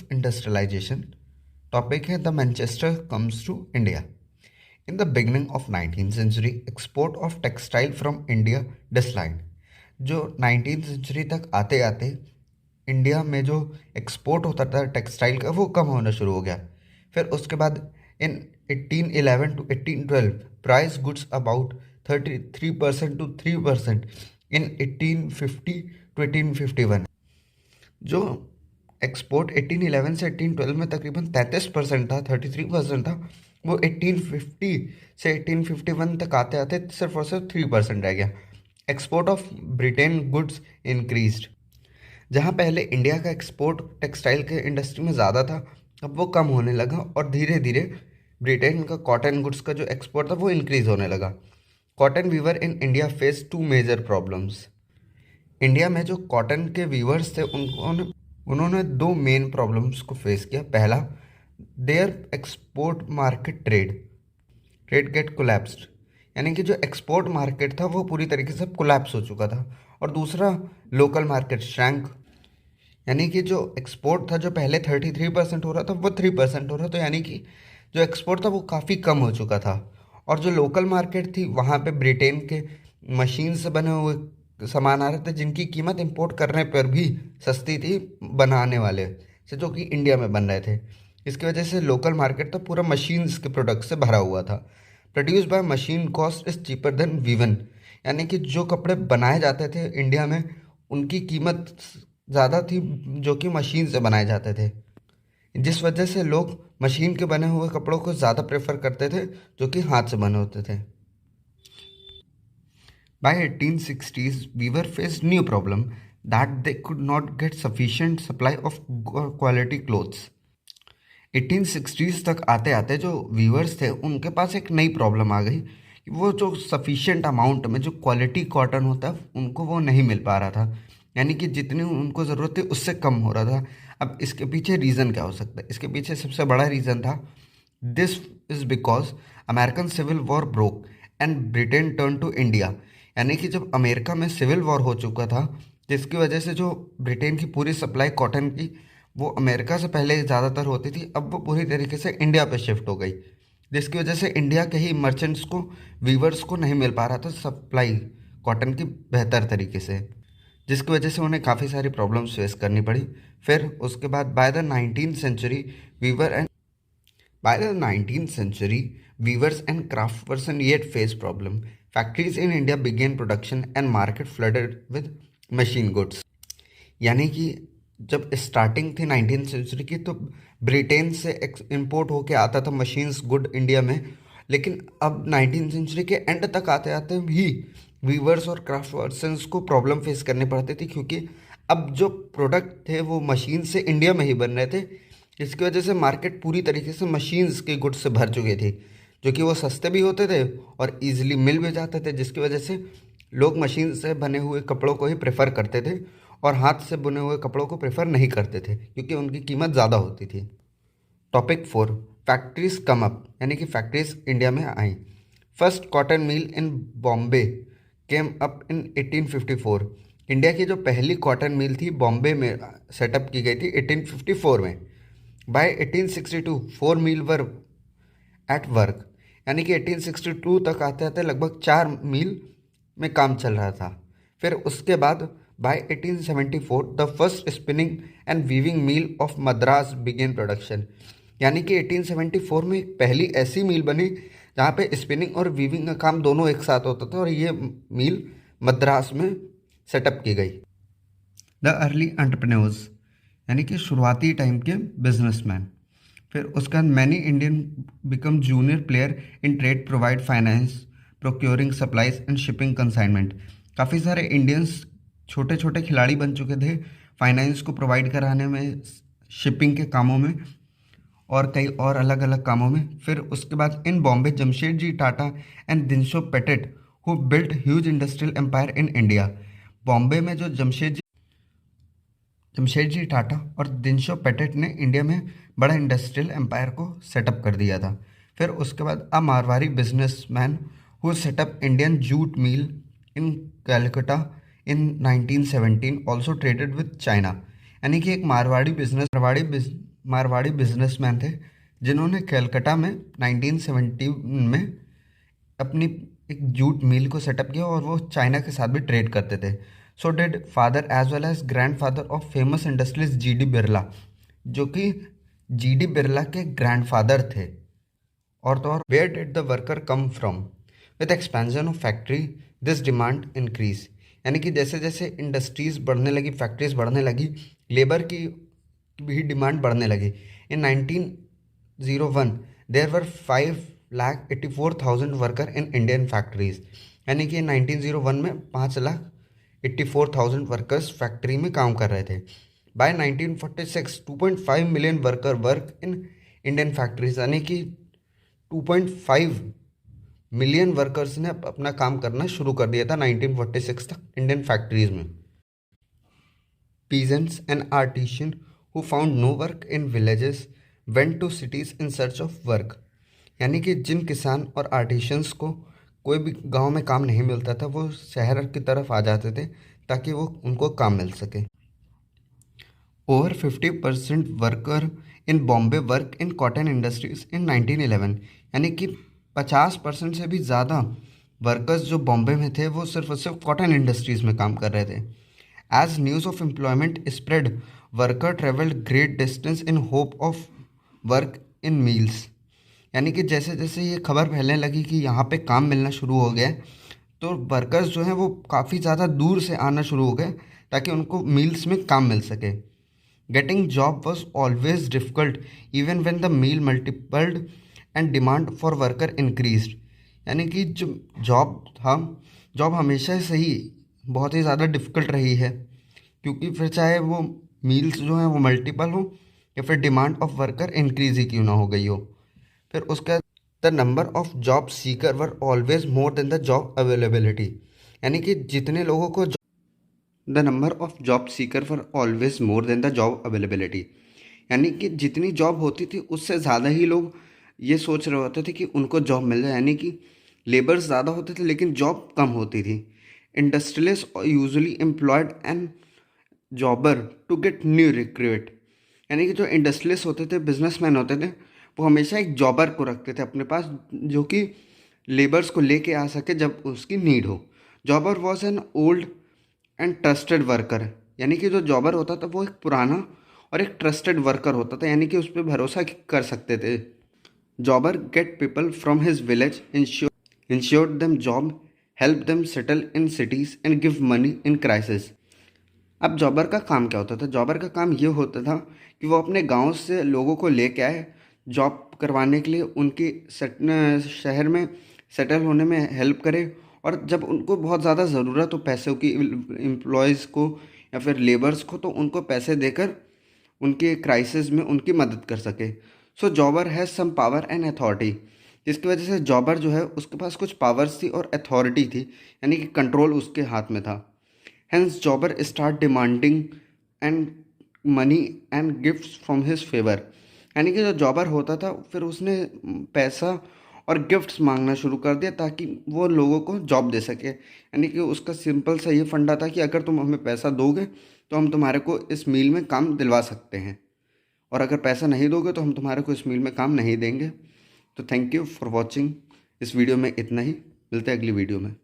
Of industrialisation. Topic है the Manchester comes to India. In the beginning of 19th century export of textile from India declined. जो 19th century तक आते आते India में जो export होता था टेक्सटाइल का वो कम होना शुरू हो गया। फिर उसके बाद in 1811 to 1812 price goods about 33% to 3% in 1850 to 1851। जो एक्सपोर्ट 1811 से 1812 में तकरीबन 33% था, 33% था, वो 1850 से 1851 तक आते आते सिर्फ और सिर्फ 3% रह गया। Export of Britain goods increased. जहाँ पहले इंडिया का एक्सपोर्ट टेक्सटाइल के इंडस्ट्री में ज़्यादा था, अब वो कम होने लगा और धीरे धीरे ब्रिटेन का कॉटन गुड्स का जो एक्सपोर्ट था वो इंक्रीज होने लगा। Cotton weaver in India face two major problems. India में जो कॉटन के वीवर्स थे उन्होंने दो मेन प्रॉब्लम्स को फेस किया। पहला, their export market trade get collapsed, यानी कि जो एक्सपोर्ट मार्केट था वो पूरी तरीके से कोलैप्स हो चुका था। और दूसरा, लोकल मार्केट श्रैंक, यानी कि जो एक्सपोर्ट था जो पहले 33% हो रहा था वो 3% हो रहा था, यानी कि जो एक्सपोर्ट था वो काफ़ी कम हो चुका था। और जो लोकल मार्केट थी वहाँ पे ब्रिटेन के मशीन से बने हुए सामान आ रहे थे जिनकी कीमत इंपोर्ट करने पर भी सस्ती थी बनाने वाले से, जो कि इंडिया में बन रहे थे। इसकी वजह से लोकल मार्केट था पूरा मशीन्स के प्रोडक्ट से भरा हुआ था। Produce by machine cost is cheaper than woven, यानी कि जो कपड़े बनाए जाते थे इंडिया में उनकी कीमत ज़्यादा थी जो कि मशीन से बनाए जाते थे, जिस वजह से लोग मशीन के बने हुए कपड़ों को ज़्यादा प्रेफर करते थे जो कि हाथ से बने होते थे। By 1860s, weaver faced new problem that they could not get sufficient supply of quality clothes. 1860s तक आते आते जो वीवर्स थे उनके पास एक नई प्रॉब्लम आ गई कि वो जो सफिशिएंट अमाउंट में जो क्वालिटी कॉटन होता है उनको वो नहीं मिल पा रहा था, यानी कि जितनी उनको ज़रूरत थी उससे कम हो रहा था। अब इसके पीछे रीज़न क्या हो सकता है? इसके पीछे सबसे बड़ा रीज़न था, this is because American civil war broke and Britain turn to India, यानी कि जब अमेरिका में सिविल वॉर हो चुका था जिसकी वजह से जो ब्रिटेन की पूरी सप्लाई कॉटन की वो अमेरिका से पहले ज़्यादातर होती थी, अब वो पूरी तरीके से इंडिया पे शिफ्ट हो गई, जिसकी वजह से इंडिया के ही मर्चेंट्स को, वीवर्स को नहीं मिल पा रहा था सप्लाई कॉटन की बेहतर तरीके से, जिसकी वजह से उन्हें काफ़ी सारी प्रॉब्लम्स फेस करनी पड़ी। फिर उसके बाद by the 19th century weavers and craft person yet face problem. Factories in India began production and market flooded with machine goods, यानी कि जब स्टार्टिंग थी 19th सेंचुरी की तो ब्रिटेन से इंपोर्ट होके आता था मशीन्स गुड इंडिया में, लेकिन अब 19th सेंचुरी के एंड तक आते आते भी वीवर्स और क्राफ्ट पर्सन्स को प्रॉब्लम फेस करनी पड़ती थी, क्योंकि अब जो प्रोडक्ट थे वो मशीन से इंडिया में ही बन रहे थे, जिसकी वजह से मार्केट पूरी तरीके से मशीन्स के गुड्स से भर चुकी थी, जो कि वो सस्ते भी होते थे और ईजिली मिल भी जाते थे, जिसकी वजह से लोग मशीन से बने हुए कपड़ों को ही प्रेफर करते थे और हाथ से बुने हुए कपड़ों को प्रेफर नहीं करते थे क्योंकि उनकी कीमत ज़्यादा होती थी। टॉपिक 4, फैक्ट्रीज कम अप, यानी कि फैक्ट्रीज इंडिया में आई। First cotton mill in Bombay came up in 1854। India की जो पहली कॉटन मिल थी बॉम्बे में सेटअप की गई थी 1854 में। By 1862 4 mill were at work, यानी कि 1862 तक आते आते लगभग 4 मील में काम चल रहा था। फिर उसके बाद by 1874 the first spinning and weaving mill of Madras began production, यानी कि 1874 में एक पहली ऐसी मिल बनी जहाँ पे स्पिनिंग और वीविंग का काम दोनों एक साथ होता था और ये मिल मद्रास में सेटअप की गई। द अर्ली एंटरप्रेन्योर्स, यानी कि शुरुआती टाइम के बिजनेसमैन। फिर उसके बाद many Indian become junior player in trade, provide finance, procuring supplies and shipping consignment. काफ़ी सारे इंडियंस छोटे छोटे खिलाड़ी बन चुके थे फाइनेंस को प्रोवाइड कराने में, शिपिंग के कामों में और कई और अलग अलग कामों में। फिर उसके बाद in Bombay Jamshedji Tata and Dinshaw Petit who built huge industrial empire in India. Bombay में जो जमशेदजी टाटा और दिनशो पेटेट ने इंडिया में बड़ा इंडस्ट्रियल एम्पायर को सेटअप कर दिया था। फिर उसके बाद a Marwari businessman who set up Indian jute mill in Calcutta in 1917 also traded with China, यानी कि एक मारवाड़ी बिजनेसमैन थे जिन्होंने कलकत्ता में 1970 में अपनी एक जूट मिल को सेटअप किया और वो चाइना के साथ भी ट्रेड करते थे। So did father as well as grandfather of famous industries GD Birla, जो कि जीडी बिरला के ग्रैंडफादर थे। और तो और where did the worker come from? With expansion of factory this demand increase, यानी कि जैसे जैसे इंडस्ट्रीज बढ़ने लगी, फैक्ट्रीज बढ़ने लगी, लेबर की भी डिमांड बढ़ने लगी। In 1901 there were 5,84,000 worker in Indian factories, यानी कि 1901 में 5,84,000 वर्कर्स फैक्ट्री में काम कर रहे थे। By 1946 2.5 million worker work in Indian factories, यानी कि 2.5 मिलियन वर्कर्स ने अपना काम करना शुरू कर दिया था 1946 तक इंडियन फैक्ट्रीज में। Peasants and artisan who found no work in villages went to cities in search of work, यानी कि जिन किसान और आर्टिशियंस को कोई भी गांव में काम नहीं मिलता था वो शहर की तरफ आ जाते थे ताकि वो उनको काम मिल सके। Over 50% worker in Bombay work in cotton industries इन 1911, यानी कि 50% से भी ज़्यादा वर्कर्स जो बॉम्बे में थे वो सिर्फ और सिर्फ कॉटन इंडस्ट्रीज़ में काम कर रहे थे। As news of employment spread worker travelled great distance in hope of work in mills, यानी कि जैसे जैसे ये खबर फैलने लगी कि यहाँ पे काम मिलना शुरू हो गया है तो वर्कर्स जो हैं वो काफ़ी ज़्यादा दूर से आना शुरू हो गए ताकि उनको मील्स में काम मिल सके। Getting job was always difficult even when the mill multiplied and demand for worker increased, यानी कि जो जॉब हमेशा से ही बहुत ही ज़्यादा डिफ़िकल्ट रही है, क्योंकि फिर चाहे वो मील्स जो हैं वो मल्टीपल हो या फिर डिमांड ऑफ वर्कर इंक्रीज ही क्यों ना हो गई हो। फिर उसका the number of job seeker were always more than the job availability, यानी कि जितने लोगों को the number of job seeker were always more than the job availability, यानी कि जितनी जॉब होती थी उससे ज़्यादा ही लोग ये सोच रहे होते थे कि उनको जॉब मिल जाए, यानी कि लेबर्स ज़्यादा होते थे लेकिन जॉब कम होती थी। Industrialist usually employed and jobber to get new recruit, यानी कि जो इंडस्ट्रियलिस्ट होते थे, बिजनेसमैन होते थे, वो हमेशा एक जॉबर को रखते थे अपने पास जो कि लेबर्स को लेके आ सके जब उसकी नीड हो। जॉबर was an old and trusted worker, यानी कि जो जॉबर होता था वो एक पुराना और एक ट्रस्टेड वर्कर होता था, यानी कि उस पर भरोसा कर सकते थे। जॉबर get people from his village, insured them job, help them settle in cities and give money in crisis. अब जॉबर का काम क्या होता था? जॉबर का काम ये होता था कि वो अपने गांव से लोगों को लेके आए जॉब करवाने के लिए, उनके शहर में सेटल होने में हेल्प करे, और जब उनको बहुत ज़्यादा ज़रूरत हो पैसों की, एम्प्लॉयज़ को या फिर लेबर्स को, तो उनको पैसे देकर उनके क्राइसिस में उनकी मदद कर सके। So jobber has some power and authority, जिसकी वजह से जॉबर जो है उसके पास कुछ पावर्स थी और अथॉरिटी थी, यानी कि कंट्रोल उसके हाथ में था। Hence जॉबर start demanding and money and gifts from his favour, यानी कि जो जॉबर होता था फिर उसने पैसा और गिफ्ट्स मांगना शुरू कर दिया ताकि वो लोगों को जॉब दे सके। यानी कि उसका सिंपल सा ये फंडा था कि अगर तुम हमें पैसा दोगे तो हम तुम्हारे को इस मील में काम दिलवा सकते हैं, और अगर पैसा नहीं दोगे तो हम तुम्हारे को इस मील में काम नहीं देंगे। तो थैंक यू फॉर वॉचिंग। इस वीडियो में इतना ही, मिलते हैं अगली वीडियो में।